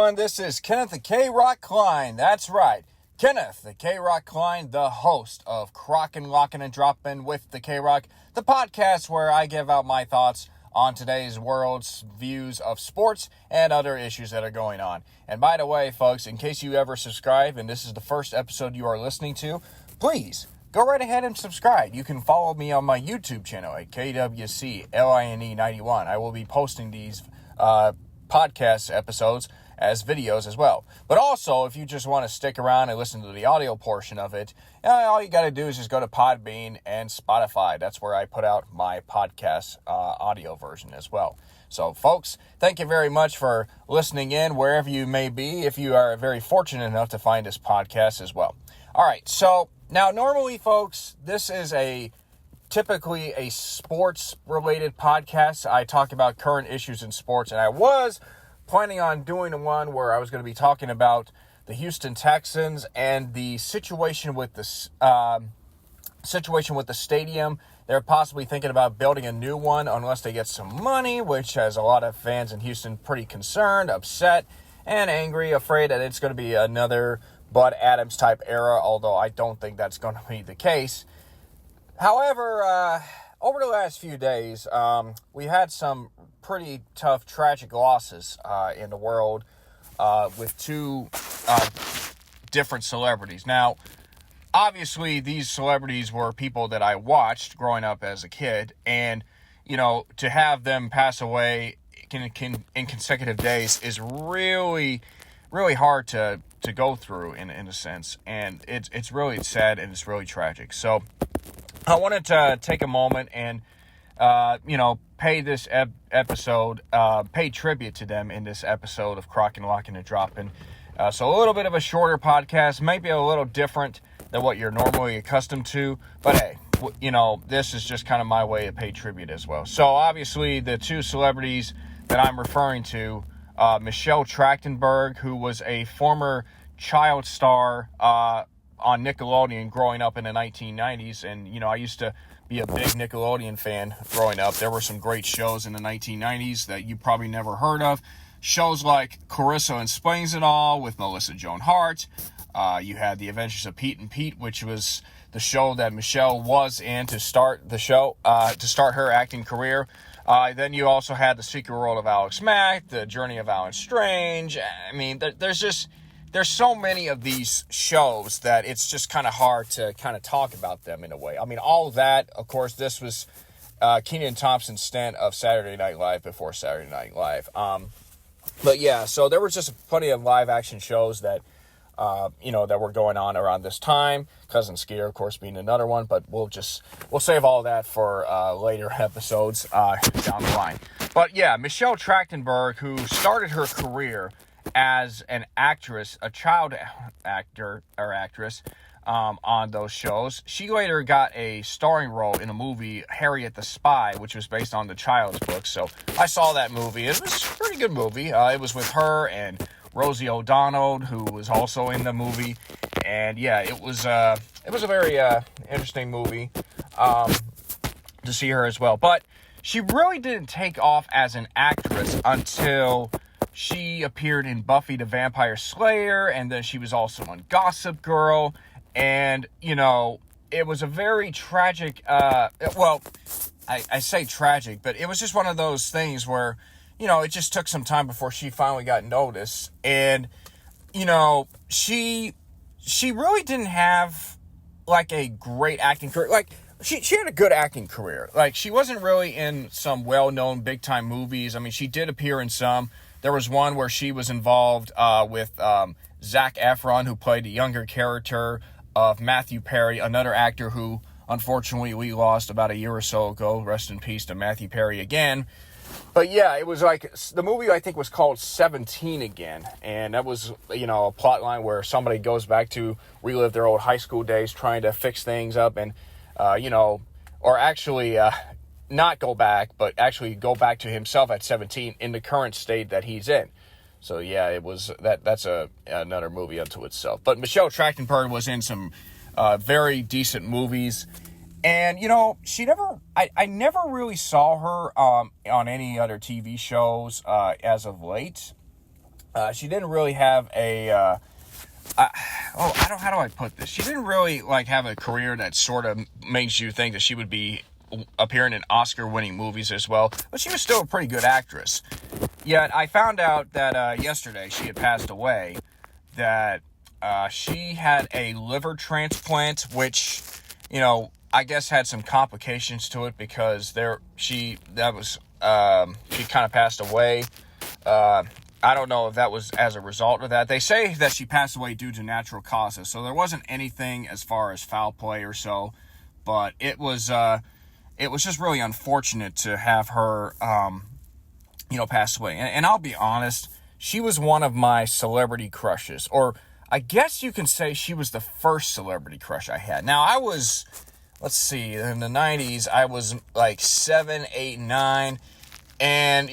everyone. This is Kenneth the K-Rock Klein. That's right. Kenneth the K-Rock Klein, the host of Krocking, Locking, and Dropping with the K-Rock, the podcast where I give out my thoughts on today's world's views of sports and other issues that are going on. And by the way, folks, in case you ever subscribe and this is the first episode you are listening to, please go right ahead and subscribe. You can follow me on my YouTube channel at KWCLINE91. I will be posting these podcast episodes as videos as well. But also, if you just want to stick around and listen to the audio portion of it, all you got to do is just go to Podbean and Spotify. That's where I put out my podcast audio version as well. So, folks, thank you very much for listening in wherever you may be, if you are very fortunate enough to find this podcast as well. All right, so now normally, folks, this is typically a sports-related podcast. I talk about current issues in sports, and I was planning on doing the one where I was going to be talking about the Houston Texans and the situation with the stadium. They're possibly thinking about building a new one unless they get some money, which has a lot of fans in Houston pretty concerned, upset, and angry, afraid that it's going to be another Bud Adams type era, although I don't think that's going to be the case. However, over the last few days, we had some pretty tough, tragic losses in the world with two different celebrities. Now, obviously, these celebrities were people that I watched growing up as a kid, and, you know, to have them pass away in consecutive days is really, really hard to go through in a sense, and it's really sad and it's really tragic. So I wanted to take a moment and, pay this episode, pay tribute to them in this episode of Krocking, Locking, and Dropping. So a little bit of a shorter podcast, maybe a little different than what you're normally accustomed to. But hey, this is just kind of my way to pay tribute as well. So obviously the two celebrities that I'm referring to, Michelle Trachtenberg, who was a former child star on Nickelodeon growing up in the 1990s. And, I used to be a big Nickelodeon fan growing up. There were some great shows in the 1990s that you probably never heard of. Shows like Clarissa Explains It All with Melissa Joan Hart. You had The Adventures of Pete and Pete, which was the show that Michelle was in to start the show, to start her acting career. Then you also had The Secret World of Alex Mack, The Journey of Alan Strange. I mean, there's so many of these shows that it's just kind of hard to kind of talk about them in a way. I mean, all of that, of course, this was Kenan Thompson's stint of Saturday Night Live before Saturday Night Live. But yeah, so there was just plenty of live action shows that, that were going on around this time. Cousin Skier, of course, being another one, but we'll save all that for later episodes down the line. But yeah, Michelle Trachtenberg, who started her career as an actress, a child actor or actress, on those shows. She later got a starring role in a movie, Harriet the Spy, which was based on the Child's book. So I saw that movie. It was a pretty good movie. It was with her and Rosie O'Donnell, who was also in the movie. And yeah, it was a very interesting movie to see her as well. But she really didn't take off as an actress until she appeared in Buffy the Vampire Slayer, and then she was also on Gossip Girl. And, it was a very tragic, I say tragic, but it was just one of those things where, it just took some time before she finally got noticed. And, she really didn't have, like, a great acting career. Like, she had a good acting career. Like, she wasn't really in some well-known big-time movies. I mean, she did appear in some. There was one where she was involved with Zac Efron, who played the younger character of Matthew Perry, another actor who, unfortunately, we lost about a year or so ago. Rest in peace to Matthew Perry again. But yeah, it was like, the movie I think was called 17 again. And that was, a plot line where somebody goes back to relive their old high school days, trying to fix things up and, or actually not go back, but actually go back to himself at 17 in the current state that he's in. So yeah, it was that's another movie unto itself. But Michelle Trachtenberg was in some very decent movies. And, I never really saw her on any other TV shows as of late. She didn't really have a how do I put this? She didn't really like have a career that sort of makes you think that she would be appearing in Oscar-winning movies as well, but she was still a pretty good actress. Yet I found out that yesterday she had passed away. That she had a liver transplant, which, I guess had some complications to it because she kind of passed away. I don't know if that was as a result of that. They say that she passed away due to natural causes, so there wasn't anything as far as foul play or so, but it was just really unfortunate to have her, pass away. And I'll be honest, she was one of my celebrity crushes, or I guess you can say she was the first celebrity crush I had. Now, I was, let's see, in the 90s, I was like 7, 8, 9, and,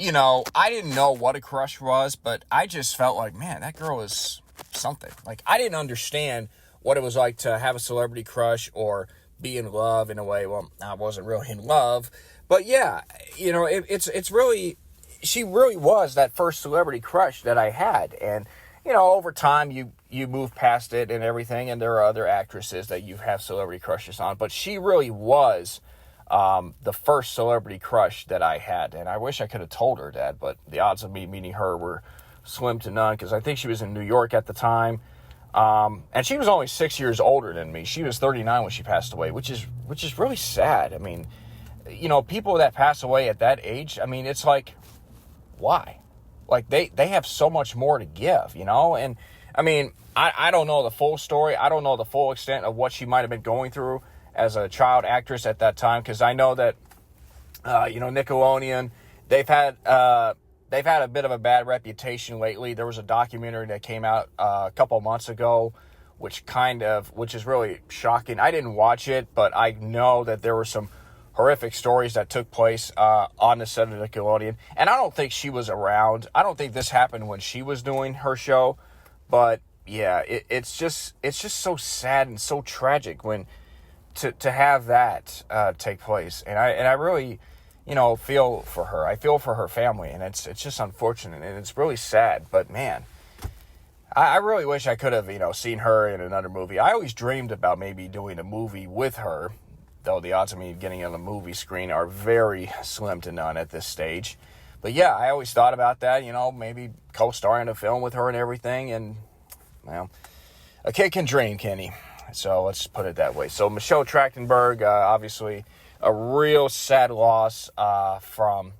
I didn't know what a crush was, but I just felt like, man, that girl is something. Like, I didn't understand what it was like to have a celebrity crush or be in love in a way. Well, I wasn't really in love, but yeah, it's really, she really was that first celebrity crush that I had. And, over time you move past it and everything, and there are other actresses that you have celebrity crushes on, but she really was the first celebrity crush that I had. And I wish I could have told her that, but the odds of me meeting her were slim to none, because I think she was in New York at the time. And she was only 6 years older than me. She was 39 when she passed away, which is really sad. I mean, people that pass away at that age, I mean, it's like, why? Like, they have so much more to give, and I mean, I don't know the full story. I don't know the full extent of what she might have been going through as a child actress at that time, because I know that, Nickelodeon, they've had a bit of a bad reputation lately. There was a documentary that came out a couple months ago, which is really shocking. I didn't watch it, but I know that there were some horrific stories that took place on the set of Nickelodeon. And I don't think she was around. I don't think this happened when she was doing her show. But yeah, it's just so sad and so tragic when to have that take place. And I really, feel for her. I feel for her family, and it's just unfortunate, and it's really sad. But man, I really wish I could have, seen her in another movie. I always dreamed about maybe doing a movie with her, though the odds of me getting on the movie screen are very slim to none at this stage. But yeah, I always thought about that, maybe co-starring a film with her and everything. And, well, a kid can dream, can he? So let's put it that way. So Michelle Trachtenberg, obviously a real sad loss from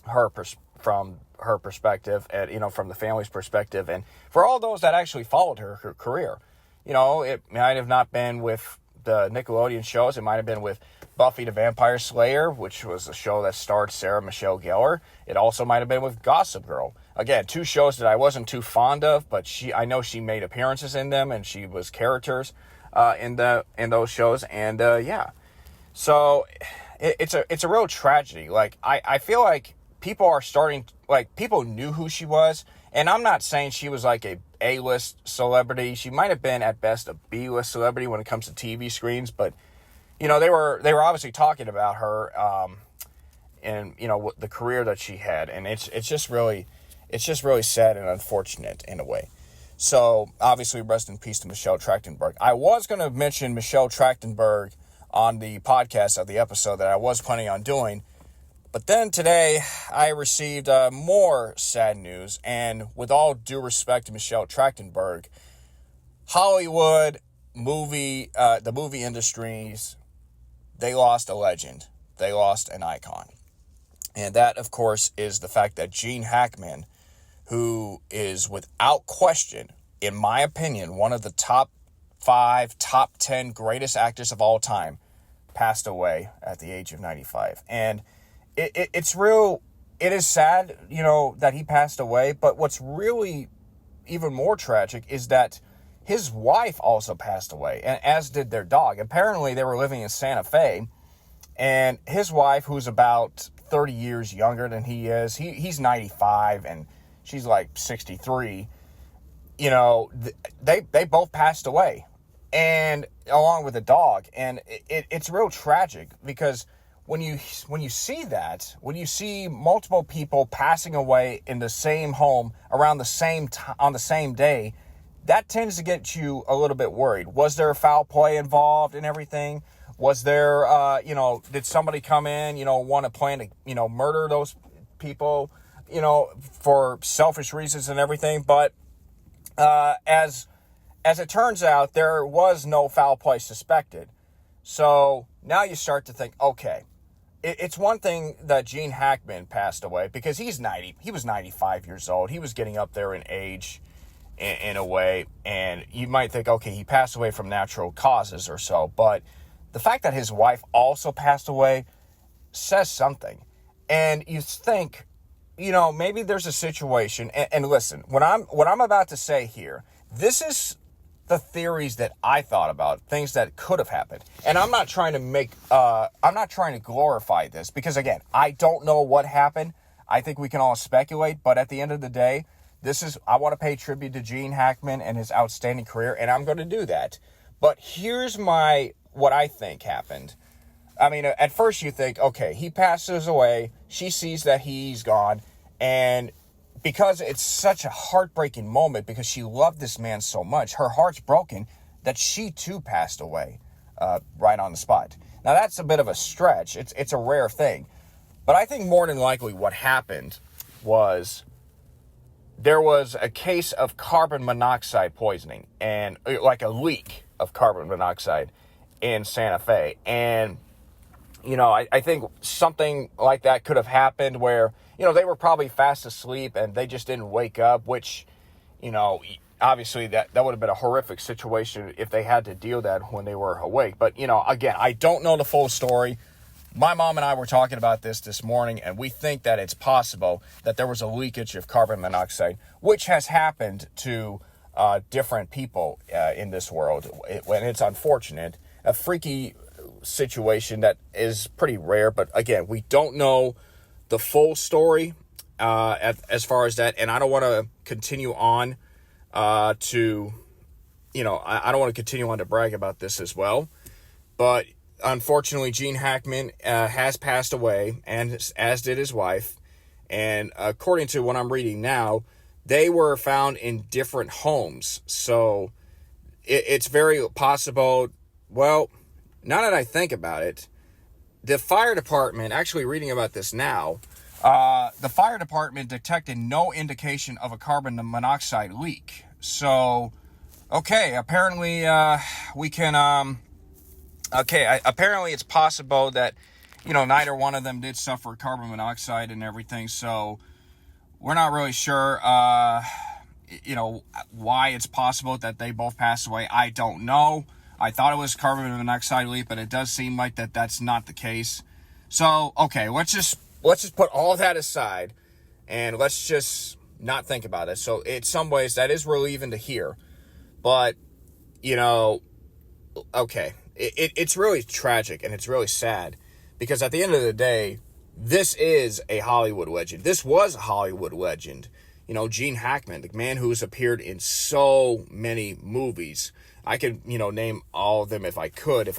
her perspective, and from the family's perspective, and for all those that actually followed her career. It might have not been with the Nickelodeon shows. It might have been with Buffy the Vampire Slayer, which was a show that starred Sarah Michelle Gellar. It also might have been with Gossip Girl. Again, two shows that I wasn't too fond of, but I know she made appearances in them, and she was characters in those shows. And yeah, so it's a real tragedy. Like, I feel like people are starting, like, people knew who she was, and I'm not saying she was like a A-list celebrity. She might have been at best a B-list celebrity when it comes to TV screens, but they were obviously talking about her and the career that she had, and it's just really sad and unfortunate in a way. So obviously, rest in peace to Michelle Trachtenberg. I was going to mention Michelle Trachtenberg on the podcast of the episode that I was planning on doing, but then today I received more sad news, and with all due respect to Michelle Trachtenberg, Hollywood the movie industries, they lost a legend. They lost an icon. And that, of course, is the fact that Gene Hackman, who is without question, in my opinion, one of the top 5, top 10 greatest actors of all time, passed away at the age of 95. And it's real. It is sad, that he passed away. But what's really even more tragic is that his wife also passed away, and as did their dog. Apparently, they were living in Santa Fe, and his wife, who's about 30 years younger than he is, he's 95, and she's like 63. They both passed away, and along with the dog. And it's real tragic, because when you see that, when you see multiple people passing away in the same home around the same on the same day, that tends to get you a little bit worried. Was there foul play involved in everything? Was there, did somebody come in, want to plan to, murder those people, for selfish reasons and everything? But as it turns out, there was no foul play suspected. So now you start to think, okay, it's one thing that Gene Hackman passed away because he was 95 years old. He was getting up there in age in a way. And you might think, okay, he passed away from natural causes or so. But the fact that his wife also passed away says something. And you think, maybe there's a situation. And listen, what I'm about to say here, this is the theories that I thought about, things that could have happened. And I'm not trying to glorify this because, again, I don't know what happened. I think we can all speculate, but at the end of the day, I want to pay tribute to Gene Hackman and his outstanding career, and I'm going to do that. But here's what I think happened. I mean, at first you think, okay, he passes away, she sees that he's gone, and because it's such a heartbreaking moment because she loved this man so much, her heart's broken that she too passed away right on the spot. Now that's a bit of a stretch. It's a rare thing. But I think more than likely what happened was there was a case of carbon monoxide poisoning and like a leak of carbon monoxide in Santa Fe. And, I think something like that could have happened where, they were probably fast asleep and they just didn't wake up, which, obviously that would have been a horrific situation if they had to deal that when they were awake. But, again, I don't know the full story. My mom and I were talking about this morning, and we think that it's possible that there was a leakage of carbon monoxide, which has happened to different people in this world. And it's unfortunate, a freaky situation that is pretty rare. But again, we don't know the full story as far as that, and I don't want to continue on I don't want to continue on to brag about this as well. But unfortunately, Gene Hackman has passed away, and as did his wife. And according to what I'm reading now, they were found in different homes. So it's very possible. Well, now that I think about it, the fire department, actually reading about this now, the fire department detected no indication of a carbon monoxide leak. So, okay, apparently we can, apparently it's possible that, neither one of them did suffer carbon monoxide and everything. So we're not really sure, why it's possible that they both passed away. I don't know. I thought it was carbon monoxide leak, but it does seem like that's not the case. So, okay, let's just put all that aside and let's just not think about it. So in some ways that is relieving to hear, but okay, it's really tragic and it's really sad because at the end of the day, this is a Hollywood legend. This was a Hollywood legend. Gene Hackman, the man who's appeared in so many movies. I could, name all of them if I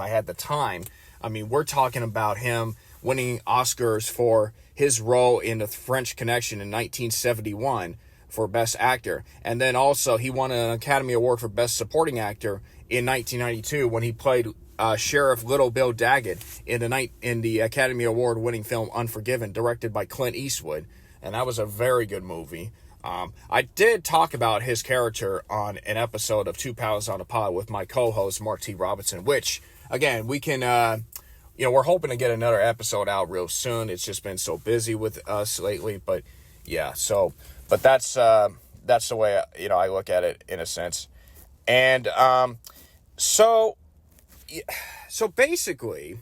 had the time. I mean, we're talking about him winning Oscars for his role in The French Connection in 1971 for Best Actor. And then also he won an Academy Award for Best Supporting Actor in 1992 when he played Sheriff Little Bill Daggett in the Academy Award winning film Unforgiven, directed by Clint Eastwood. And that was a very good movie. I did talk about his character on an episode of Two Pals on a Pod with my co-host, Mark T. Robinson, which, again, we can, we're hoping to get another episode out real soon. It's just been so busy with us lately, but yeah, but that's the way, I look at it in a sense. And, so basically,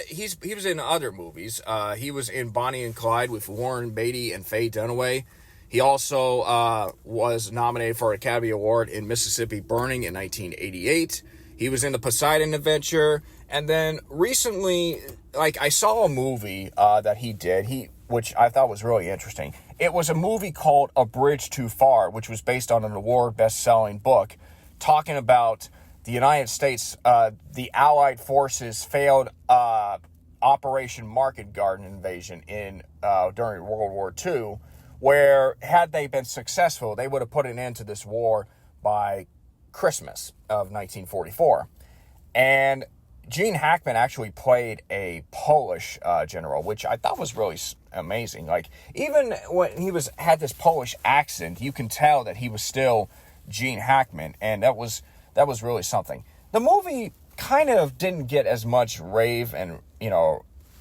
he was in other movies. He was in Bonnie and Clyde with Warren Beatty and Faye Dunaway. He also was nominated for an Academy Award in Mississippi Burning in 1988. He was in the Poseidon Adventure. And then recently, I saw a movie that he did, which I thought was really interesting. It was a movie called A Bridge Too Far, which was based on an award best-selling book talking about the United States, the Allied forces failed Operation Market Garden invasion in during World War II, where had they been successful, they would have put an end to this war by Christmas of 1944. And Gene Hackman actually played a Polish general, which I thought was really amazing. Like, even when he had this Polish accent, you can tell that he was still Gene Hackman, and that was really something. The movie kind of didn't get as much rave and,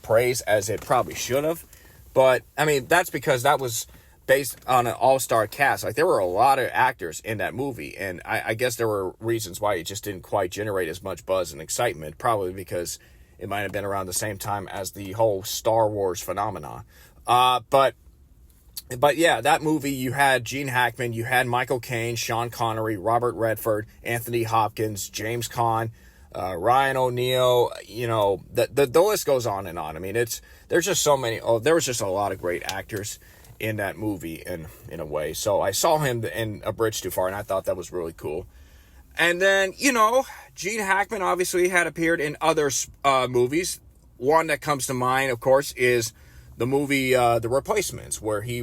praise as it probably should have. But, I mean, that's because that was based on an all-star cast. Like, there were a lot of actors in that movie, and I guess there were reasons why it just didn't quite generate as much buzz and excitement, probably because it might have been around the same time as the whole Star Wars phenomenon. But yeah, that movie, you had Gene Hackman, you had Michael Caine, Sean Connery, Robert Redford, Anthony Hopkins, James Caan, Ryan O'Neal, the list goes on and on. I mean, there's just so many. There was just a lot of great actors in that movie in a way. So I saw him in A Bridge Too Far, and I thought that was really cool. And then, Gene Hackman obviously had appeared in other movies. One that comes to mind, of course, is the movie The Replacements, where he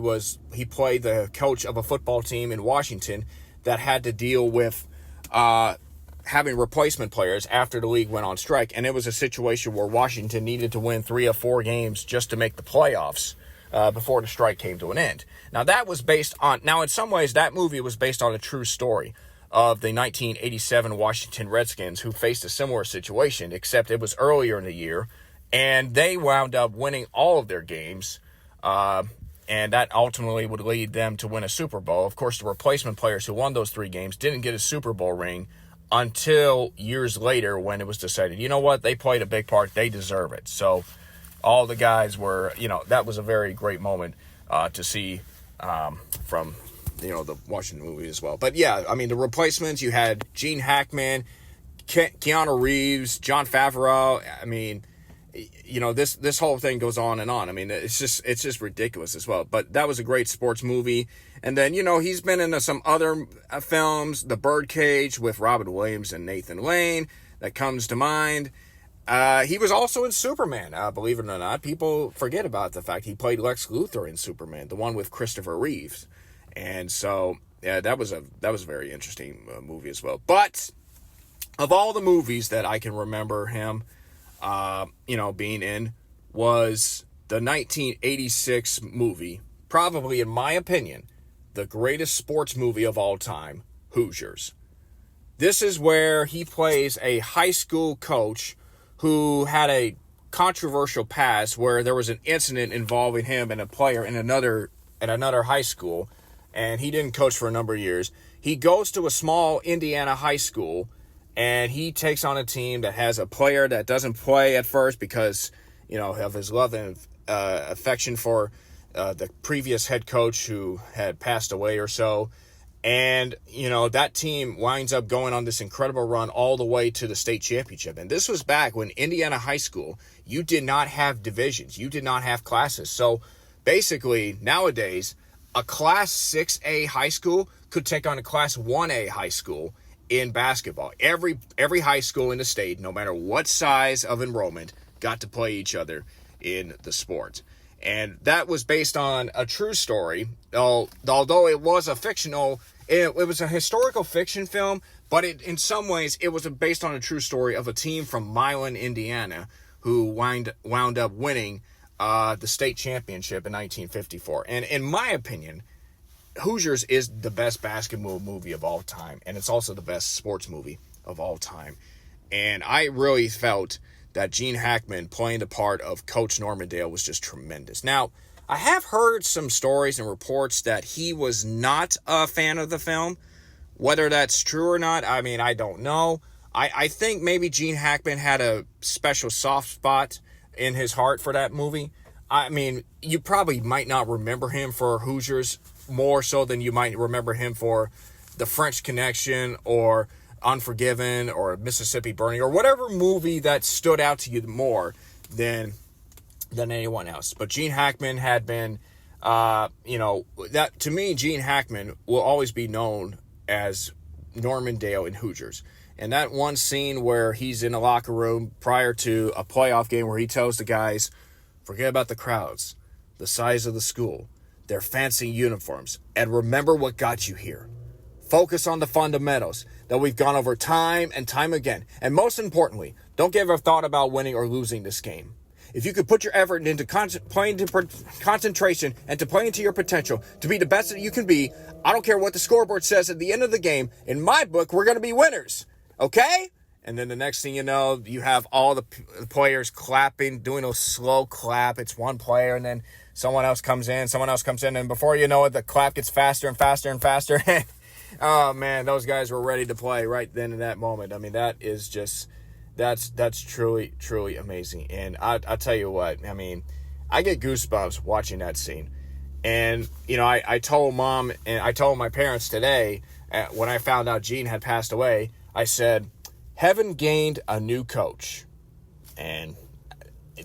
played the coach of a football team in Washington that had to deal with having replacement players after the league went on strike. And it was a situation where Washington needed to win 3 or 4 games just to make the playoffs before the strike came to an end. Now, that was in some ways, that movie was based on a true story of the 1987 Washington Redskins, who faced a similar situation, except it was earlier in the year, and they wound up winning all of their games, and that ultimately would lead them to win a Super Bowl. Of course, the replacement players who won those 3 games didn't get a Super Bowl ring until years later, when it was decided, you know what, they played a big part, they deserve it. So all the guys were, that was a very great moment to see from, the Washington movie as well. But yeah, I mean, The Replacements, you had Gene Hackman, Keanu Reeves, Jon Favreau. I mean, this whole thing goes on and on. I mean, it's just ridiculous as well. But that was a great sports movie. And then, he's been in some other films, The Birdcage with Robin Williams and Nathan Lane, that comes to mind. He was also in Superman, believe it or not. People forget about the fact he played Lex Luthor in Superman, the one with Christopher Reeves. And so, yeah, that was a very interesting movie as well. But of all the movies that I can remember him, being in, was the 1986 movie, probably, in my opinion, the greatest sports movie of all time, Hoosiers. This is where he plays a high school coach who had a controversial past where there was an incident involving him and a player in another high school, and he didn't coach for a number of years. He goes to a small Indiana high school, and he takes on a team that has a player that doesn't play at first because, of his love and affection for the previous head coach who had passed away or so. And, that team winds up going on this incredible run all the way to the state championship. And this was back when Indiana high school, you did not have divisions. You did not have classes. So basically, nowadays, a Class 6A high school could take on a Class 1A high school in basketball. Every high school in the state, no matter what size of enrollment, got to play each other in the sport. And that was based on a true story, although it was a fictional. It was a historical fiction film, but in some ways it was based on a true story of a team from Milan, Indiana, who wound up winning the state championship in 1954. And in my opinion, Hoosiers is the best basketball movie of all time, and it's also the best sports movie of all time. And I really felt that Gene Hackman playing the part of Coach Normandale was just tremendous. Now, I have heard some stories and reports that he was not a fan of the film. Whether that's true or not, I mean, I don't know. I think maybe Gene Hackman had a special soft spot in his heart for that movie. I mean, you probably might not remember him for Hoosiers more so than you might remember him for The French Connection or Unforgiven or Mississippi Burning or whatever movie that stood out to you more than anyone else. But Gene Hackman had been, that to me, Gene Hackman will always be known as Normandale in Hoosiers. And that one scene where he's in a locker room prior to a playoff game where he tells the guys, forget about the crowds, the size of the school, their fancy uniforms, and remember what got you here. Focus on the fundamentals that we've gone over time and time again. And most importantly, don't give a thought about winning or losing this game. If you could put your effort into playing to concentration and to playing to your potential to be the best that you can be, I don't care what the scoreboard says at the end of the game. In my book, we're going to be winners. Okay? And then the next thing you know, you have all the players clapping, doing a slow clap. It's one player, and then someone else comes in, and before you know it, the clap gets faster and faster and faster. Oh, man, those guys were ready to play right then in that moment. I mean, that is just, that's truly, truly amazing. And I'll tell you what, I mean, I get goosebumps watching that scene. And, you know, I told Mom and I told my parents today, when I found out Gene had passed away, I said, heaven gained a new coach. And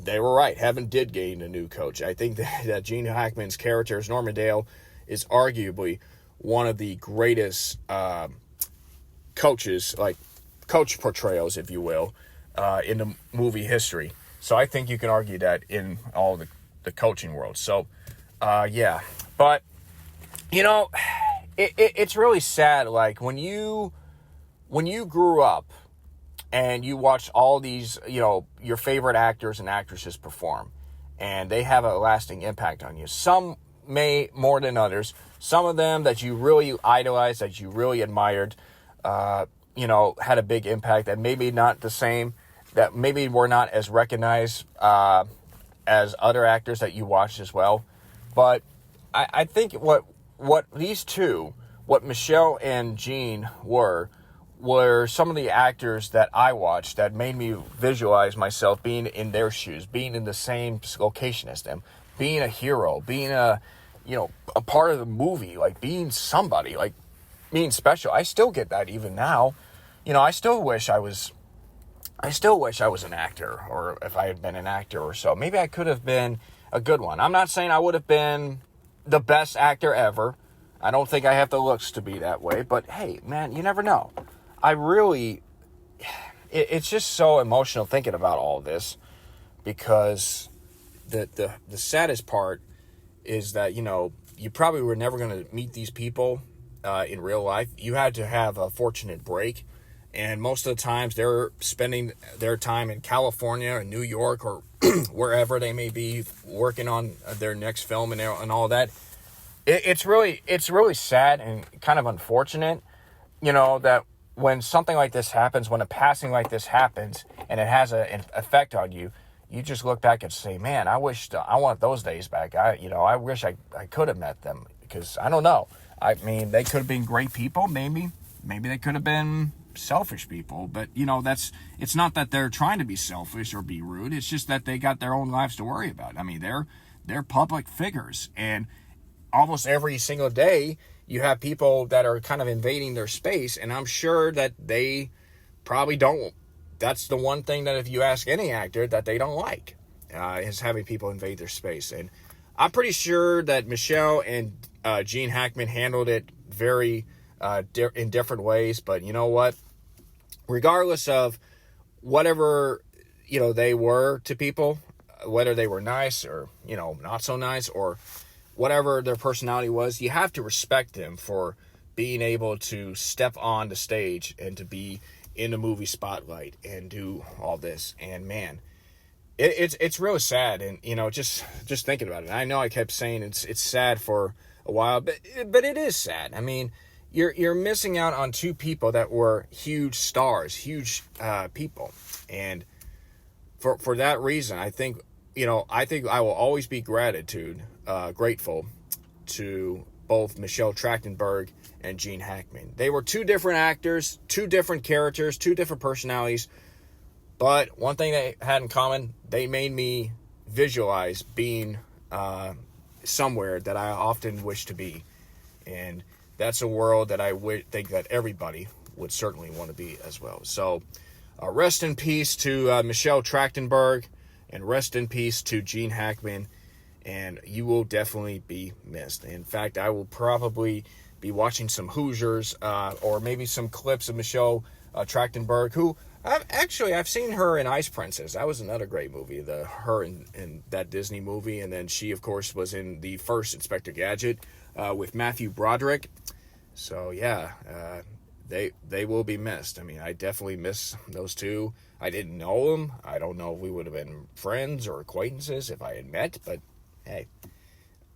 they were right. Heaven did gain a new coach. I think that Gene Hackman's character as Normandale is arguably one of the greatest coaches, like coach portrayals, if you will, in the movie history. So I think you can argue that in all the coaching world. So, yeah. But, you know, it's really sad. Like, when you grew up and you watch all these, you know, your favorite actors and actresses perform, and they have a lasting impact on you. Some may more than others. Some of them that you really idolized, that you really admired, you know, had a big impact, that maybe not the same, that maybe were not as recognized as other actors that you watched as well. But I think what these two, what Michelle and Gene were some of the actors that I watched that made me visualize myself being in their shoes, being in the same location as them, being a hero, being a part of the movie, like being somebody, like being special. I still get that even now. You know, I still wish I was an actor, or if I had been an actor or so. Maybe I could have been a good one. I'm not saying I would have been the best actor ever. I don't think I have the looks to be that way, but hey, man, you never know. It's just so emotional thinking about all this, because the saddest part is that, you know, you probably were never going to meet these people in real life. You had to have a fortunate break, and most of the times they're spending their time in California or New York or wherever they may be working on their next film and all that. It's really sad and kind of unfortunate, you know, that when something like this happens, when a passing like this happens and it has an effect on you, you just look back and say, man, I want those days back. I wish I could have met them, because I don't know. I mean, they could have been great people. Maybe they could have been selfish people, but you know, it's not that they're trying to be selfish or be rude. It's just that they got their own lives to worry about. I mean, they're public figures, and almost every single day you have people that are kind of invading their space, and I'm sure that they probably don't. That's the one thing that if you ask any actor that they don't like, is having people invade their space. And I'm pretty sure that Michelle and Gene Hackman handled it very in different ways. But you know what? Regardless of whatever, you know, they were to people, whether they were nice or, you know, not so nice, or whatever their personality was, you have to respect them for being able to step on the stage and to be in the movie spotlight and do all this. And man, it's really sad. And you know, just thinking about it, I know I kept saying it's sad for a while, but it is sad. I mean, you're missing out on two people that were huge stars, huge people. And for that reason, I think I will always be grateful to both Michelle Trachtenberg and Gene Hackman. They were two different actors, two different characters, two different personalities, but one thing they had in common, they made me visualize being somewhere that I often wish to be. And that's a world that I think that everybody would certainly want to be as well. So rest in peace to Michelle Trachtenberg, and rest in peace to Gene Hackman. And you will definitely be missed. In fact, I will probably be watching some Hoosiers or maybe some clips of Michelle Trachtenberg, who I've seen her in Ice Princess. That was another great movie. Her in that Disney movie, and then she, of course, was in the first Inspector Gadget with Matthew Broderick. So yeah, they will be missed. I mean, I definitely miss those two. I didn't know them. I don't know if we would have been friends or acquaintances if I had met, but hey,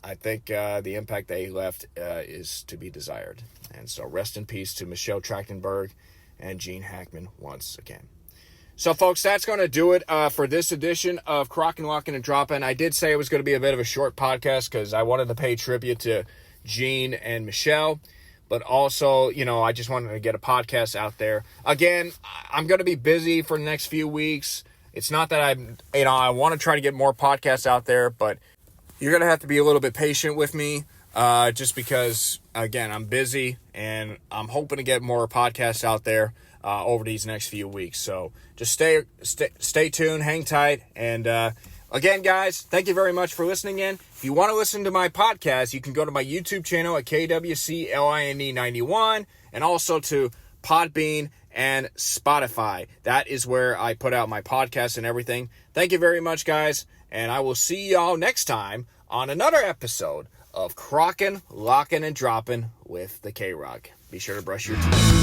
I think the impact they left is to be desired. And so rest in peace to Michelle Trachtenberg and Gene Hackman once again. So, folks, that's going to do it for this edition of Krocking, Locking, and Dropping. I did say it was going to be a bit of a short podcast because I wanted to pay tribute to Gene and Michelle. But also, I just wanted to get a podcast out there. Again, I'm going to be busy for the next few weeks. It's not that I want to try to get more podcasts out there, but you're going to have to be a little bit patient with me just because, again, I'm busy and I'm hoping to get more podcasts out there over these next few weeks. So just stay tuned, hang tight, and again, guys, thank you very much for listening in. If you want to listen to my podcast, you can go to my YouTube channel at KWCLINE91 and also to Podbean and Spotify. That is where I put out my podcast and everything. Thank you very much, guys, and I will see y'all next time on another episode of Krocking, Locking, and Dropping with the K-Rock. Be sure to brush your teeth.